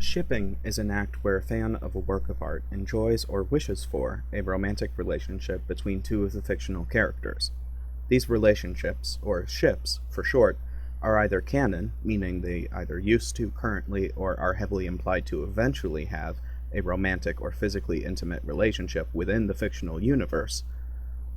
Shipping is an act where a fan of a work of art enjoys or wishes for a romantic relationship between two of the fictional characters. These relationships, or ships for short, are either canon, meaning they either used to, currently, or are heavily implied to eventually have a romantic or physically intimate relationship within the fictional universe,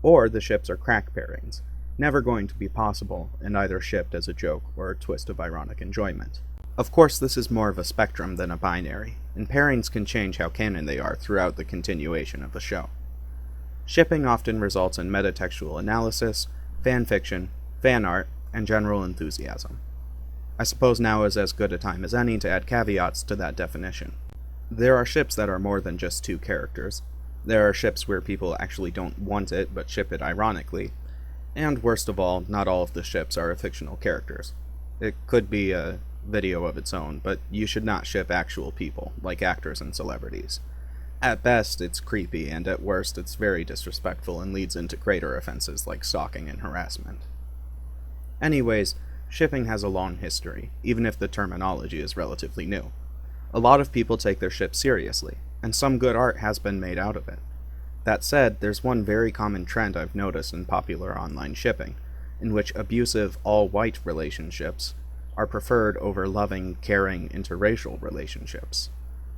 or the ships are crack pairings, never going to be possible and either shipped as a joke or a twist of ironic enjoyment. Of course, this is more of a spectrum than a binary, and pairings can change how canon they are throughout the continuation of the show. Shipping often results in metatextual analysis, fan fiction, fan art, and general enthusiasm. I suppose now is as good a time as any to add caveats to that definition. There are ships that are more than just two characters. There are ships where people actually don't want it but ship it ironically. And worst of all, not all of the ships are fictional characters. It could be a video of its own, but you should not ship actual people, like actors and celebrities. At best, it's creepy, and at worst, it's very disrespectful and leads into greater offenses like stalking and harassment. Anyways, shipping has a long history, even if the terminology is relatively new. A lot of people take their ships seriously, and some good art has been made out of it. That said, there's one very common trend I've noticed in popular online shipping, in which abusive, all-white relationships are preferred over loving, caring, interracial relationships.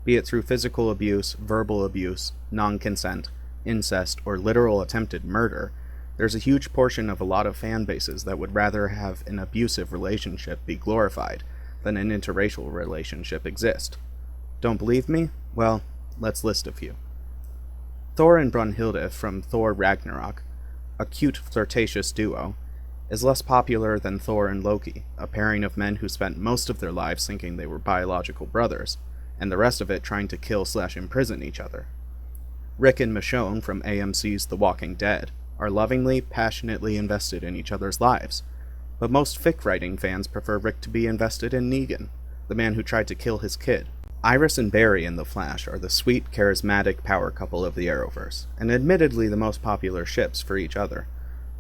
Be it through physical abuse, verbal abuse, non-consent, incest, or literal attempted murder, there's a huge portion of a lot of fan bases that would rather have an abusive relationship be glorified than an interracial relationship exist. Don't believe me? Well, let's list a few. Thor and Brunhilde from Thor Ragnarok, a cute, flirtatious duo, is less popular than Thor and Loki, a pairing of men who spent most of their lives thinking they were biological brothers, and the rest of it trying to kill/imprison each other. Rick and Michonne from AMC's The Walking Dead are lovingly, passionately invested in each other's lives, but most fic-writing fans prefer Rick to be invested in Negan, the man who tried to kill his kid. Iris and Barry in The Flash are the sweet, charismatic power couple of the Arrowverse, and admittedly the most popular ships for each other.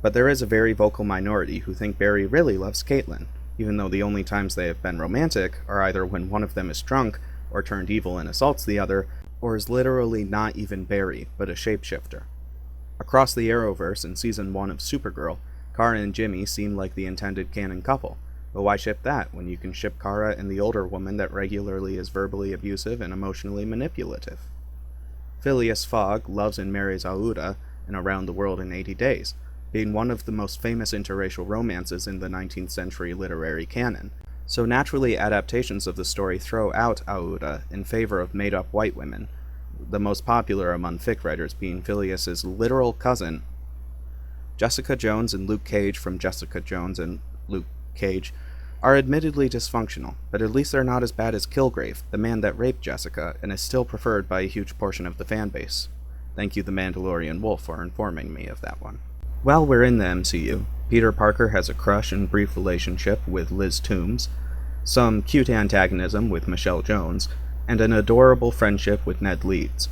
But there is a very vocal minority who think Barry really loves Caitlin, even though the only times they have been romantic are either when one of them is drunk, or turned evil and assaults the other, or is literally not even Barry, but a shapeshifter. Across the Arrowverse in Season 1 of Supergirl, Kara and Jimmy seem like the intended canon couple, but why ship that when you can ship Kara and the older woman that regularly is verbally abusive and emotionally manipulative? Phileas Fogg loves and marries Aouda in Around the World in 80 Days, being one of the most famous interracial romances in the 19th century literary canon, so naturally adaptations of the story throw out Aouda in favor of made-up white women, the most popular among fic writers being Phileas's literal cousin. Jessica Jones and Luke Cage from Jessica Jones and Luke Cage are admittedly dysfunctional, but at least they're not as bad as Kilgrave, the man that raped Jessica, and is still preferred by a huge portion of the fanbase. Thank you, The Mandalorian Wolf, for informing me of that one. While we're in the MCU, Peter Parker has a crush and brief relationship with Liz Toombs, some cute antagonism with Michelle Jones, and an adorable friendship with Ned Leeds.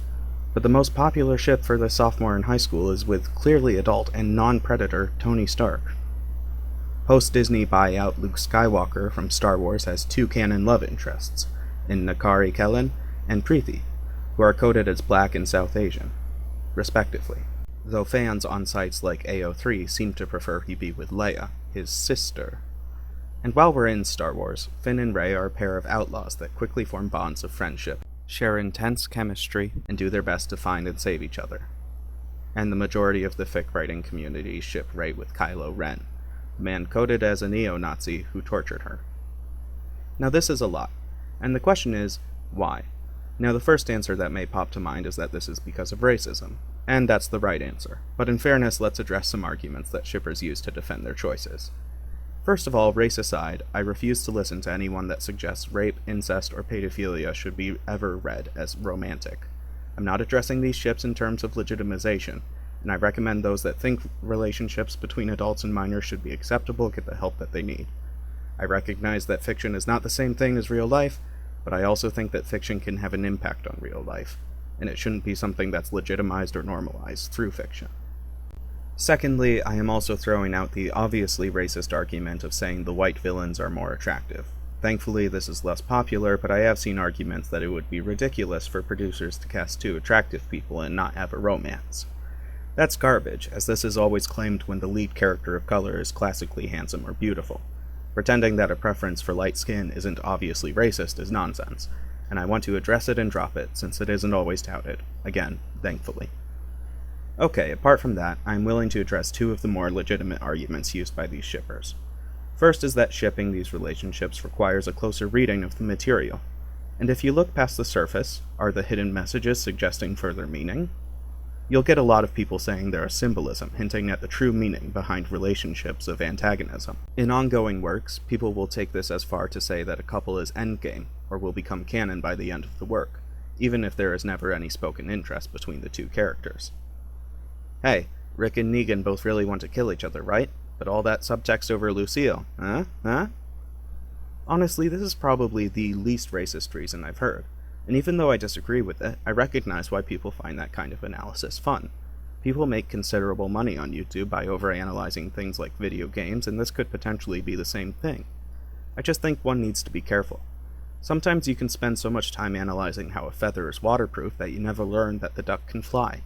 But the most popular ship for the sophomore in high school is with clearly adult and non-Predator Tony Stark. Post-Disney buyout Luke Skywalker from Star Wars has two canon love interests, in Nakari Kellen and Preeti, who are coded as Black and South Asian, respectively, though fans on sites like AO3 seem to prefer he be with Leia, his sister. And while we're in Star Wars, Finn and Rey are a pair of outlaws that quickly form bonds of friendship, share intense chemistry, and do their best to find and save each other. And the majority of the fic-writing community ship Rey with Kylo Ren, the man coded as a neo-Nazi who tortured her. Now this is a lot, and the question is, why? Now the first answer that may pop to mind is that this is because of racism, and that's the right answer, but in fairness let's address some arguments that shippers use to defend their choices. First of all, race aside, I refuse to listen to anyone that suggests rape, incest, or pedophilia should be ever read as romantic. I'm not addressing these ships in terms of legitimization, and I recommend those that think relationships between adults and minors should be acceptable get the help that they need. I recognize that fiction is not the same thing as real life, but I also think that fiction can have an impact on real life, and it shouldn't be something that's legitimized or normalized through fiction. Secondly, I am also throwing out the obviously racist argument of saying the white villains are more attractive. Thankfully, this is less popular, but I have seen arguments that it would be ridiculous for producers to cast two attractive people and not have a romance. That's garbage, as this is always claimed when the lead character of color is classically handsome or beautiful. Pretending that a preference for light skin isn't obviously racist is nonsense, and I want to address it and drop it, since it isn't always touted. Again, thankfully. Okay, apart from that, I'm willing to address two of the more legitimate arguments used by these shippers. First is that shipping these relationships requires a closer reading of the material, and if you look past the surface, are the hidden messages suggesting further meaning? You'll get a lot of people saying there is symbolism hinting at the true meaning behind relationships of antagonism. In ongoing works, people will take this as far to say that a couple is endgame, or will become canon by the end of the work, even if there is never any spoken interest between the two characters. Hey, Rick and Negan both really want to kill each other, right? But all that subtext over Lucille, huh? Honestly, this is probably the least racist reason I've heard, and even though I disagree with it, I recognize why people find that kind of analysis fun. People make considerable money on YouTube by overanalyzing things like video games, and this could potentially be the same thing. I just think one needs to be careful. Sometimes you can spend so much time analyzing how a feather is waterproof that you never learn that the duck can fly.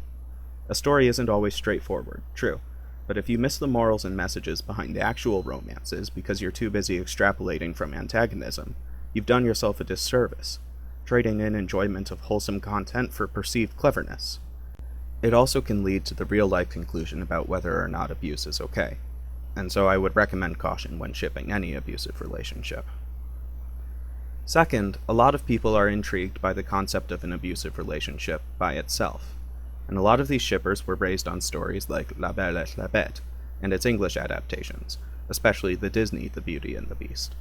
A story isn't always straightforward, true, but if you miss the morals and messages behind the actual romances because you're too busy extrapolating from antagonism, you've done yourself a disservice, trading in enjoyment of wholesome content for perceived cleverness. It also can lead to the real-life conclusion about whether or not abuse is okay, and so I would recommend caution when shipping any abusive relationship. Second, a lot of people are intrigued by the concept of an abusive relationship by itself, and a lot of these shippers were raised on stories like La Belle et la Bête and its English adaptations, especially the Disney The Beauty and the Beast.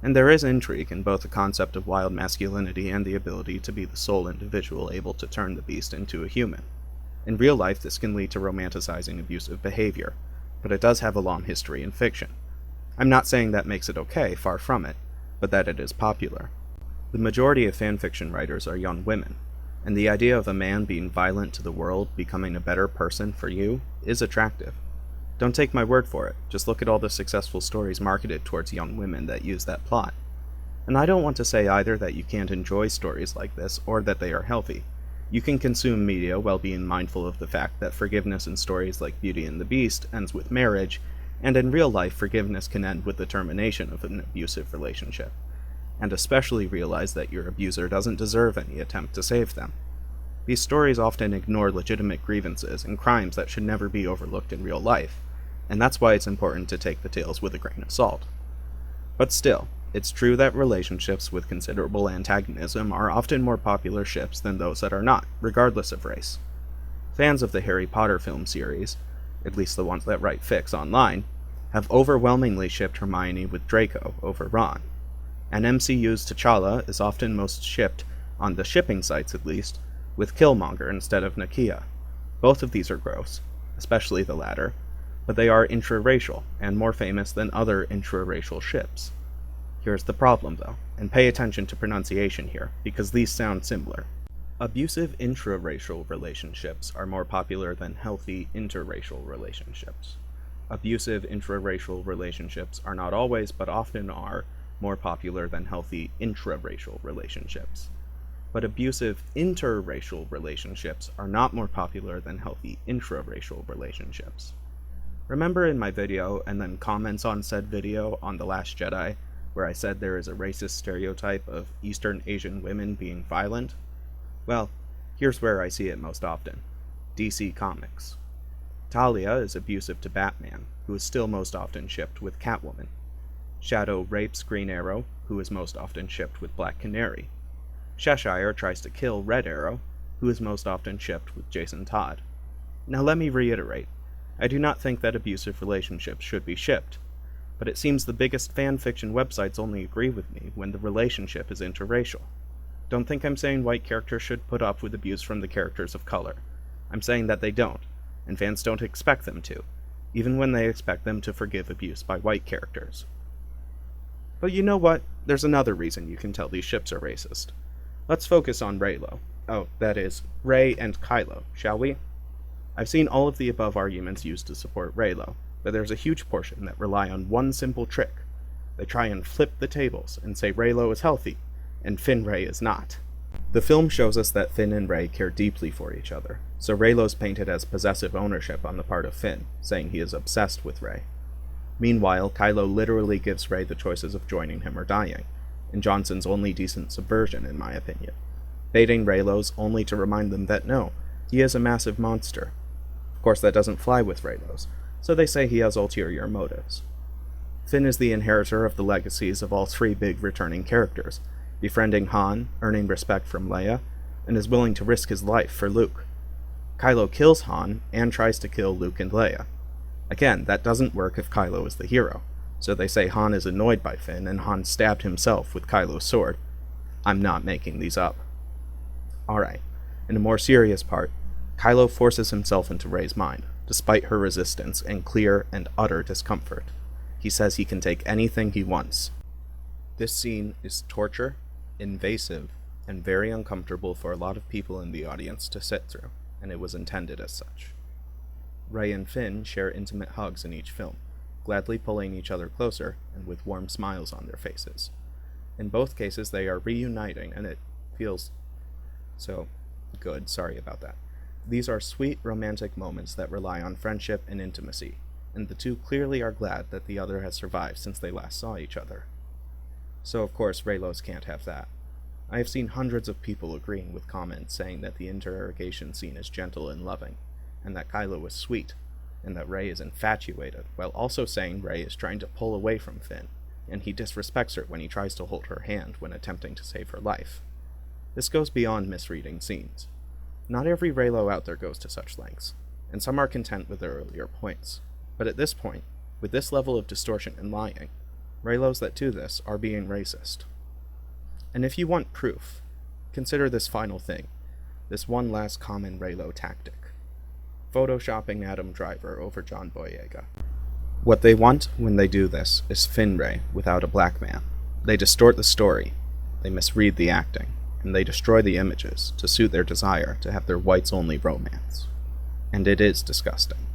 And there is intrigue in both the concept of wild masculinity and the ability to be the sole individual able to turn the beast into a human. In real life, this can lead to romanticizing abusive behavior, but it does have a long history in fiction. I'm not saying that makes it okay, far from it, but that it is popular. The majority of fanfiction writers are young women, and the idea of a man being violent to the world, becoming a better person for you, is attractive. Don't take my word for it, just look at all the successful stories marketed towards young women that use that plot. And I don't want to say either that you can't enjoy stories like this, or that they are healthy. You can consume media while being mindful of the fact that forgiveness in stories like Beauty and the Beast ends with marriage, and in real life forgiveness can end with the termination of an abusive relationship. And especially realize that your abuser doesn't deserve any attempt to save them. These stories often ignore legitimate grievances and crimes that should never be overlooked in real life, and that's why it's important to take the tales with a grain of salt. But still, it's true that relationships with considerable antagonism are often more popular ships than those that are not, regardless of race. Fans of the Harry Potter film series, at least the ones that write fics online, have overwhelmingly shipped Hermione with Draco over Ron. And MCU's T'Challa is often most shipped, on the shipping sites at least, with Killmonger instead of Nakia. Both of these are gross, especially the latter, but they are intraracial, and more famous than other intraracial ships. Here's the problem though, and pay attention to pronunciation here, because these sound similar. Abusive intraracial relationships are more popular than healthy interracial relationships. Abusive intraracial relationships are not always, but often are, more popular than healthy intraracial relationships. But abusive interracial relationships are not more popular than healthy intraracial relationships. Remember in my video, and then comments on said video on The Last Jedi, where I said there is a racist stereotype of Eastern Asian women being violent? Well, here's where I see it most often. DC Comics. Talia is abusive to Batman, who is still most often shipped with Catwoman. Shadow rapes Green Arrow, who is most often shipped with Black Canary. Cheshire tries to kill Red Arrow, who is most often shipped with Jason Todd. Now let me reiterate, I do not think that abusive relationships should be shipped, but it seems the biggest fanfiction websites only agree with me when the relationship is interracial. Don't think I'm saying white characters should put up with abuse from the characters of color. I'm saying that they don't, and fans don't expect them to, even when they expect them to forgive abuse by white characters. But you know what? There's another reason you can tell these ships are racist. Let's focus on Reylo. Oh, that is, Rey and Kylo, shall we? I've seen all of the above arguments used to support Reylo, but there's a huge portion that rely on one simple trick. They try and flip the tables and say Reylo is healthy, and Finn Rey is not. The film shows us that Finn and Rey care deeply for each other, so Reylo's painted as possessive ownership on the part of Finn, saying he is obsessed with Rey. Meanwhile, Kylo literally gives Rey the choices of joining him or dying, in Johnson's only decent subversion, in my opinion, baiting Reylos only to remind them that no, he is a massive monster. Of course, that doesn't fly with Reylos, so they say he has ulterior motives. Finn is the inheritor of the legacies of all three big returning characters, befriending Han, earning respect from Leia, and is willing to risk his life for Luke. Kylo kills Han and tries to kill Luke and Leia. Again, that doesn't work if Kylo is the hero, so they say Han is annoyed by Finn and Han stabbed himself with Kylo's sword. I'm not making these up. Alright, in a more serious part, Kylo forces himself into Rey's mind, despite her resistance and clear and utter discomfort. He says he can take anything he wants. This scene is torture, invasive, and very uncomfortable for a lot of people in the audience to sit through, and it was intended as such. Rey and Finn share intimate hugs in each film, gladly pulling each other closer and with warm smiles on their faces. In both cases, they are reuniting, and it feels so good. Sorry about that. These are sweet, romantic moments that rely on friendship and intimacy, and the two clearly are glad that the other has survived since they last saw each other. So of course, Reylos can't have that. I have seen hundreds of people agreeing with comments saying that the interrogation scene is gentle and loving, and that Kylo is sweet, and that Rey is infatuated, while also saying Rey is trying to pull away from Finn, and he disrespects her when he tries to hold her hand when attempting to save her life. This goes beyond misreading scenes. Not every Reylo out there goes to such lengths, and some are content with their earlier points. But at this point, with this level of distortion and lying, Reylos that do this are being racist. And if you want proof, consider this final thing, this one last common Reylo tactic. Photoshopping Adam Driver over John Boyega. What they want when they do this is Finn Rey without a black man. They distort the story, they misread the acting, and they destroy the images to suit their desire to have their whites-only romance. And it is disgusting.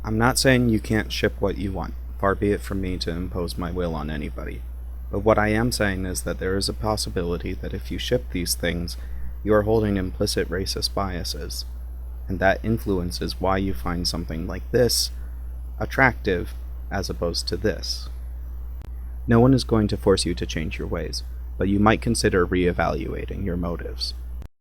I'm not saying you can't ship what you want, far be it from me to impose my will on anybody, but what I am saying is that there is a possibility that if you ship these things, you are holding implicit racist biases, and that influences why you find something like this attractive as opposed to this. No one is going to force you to change your ways, but you might consider reevaluating your motives.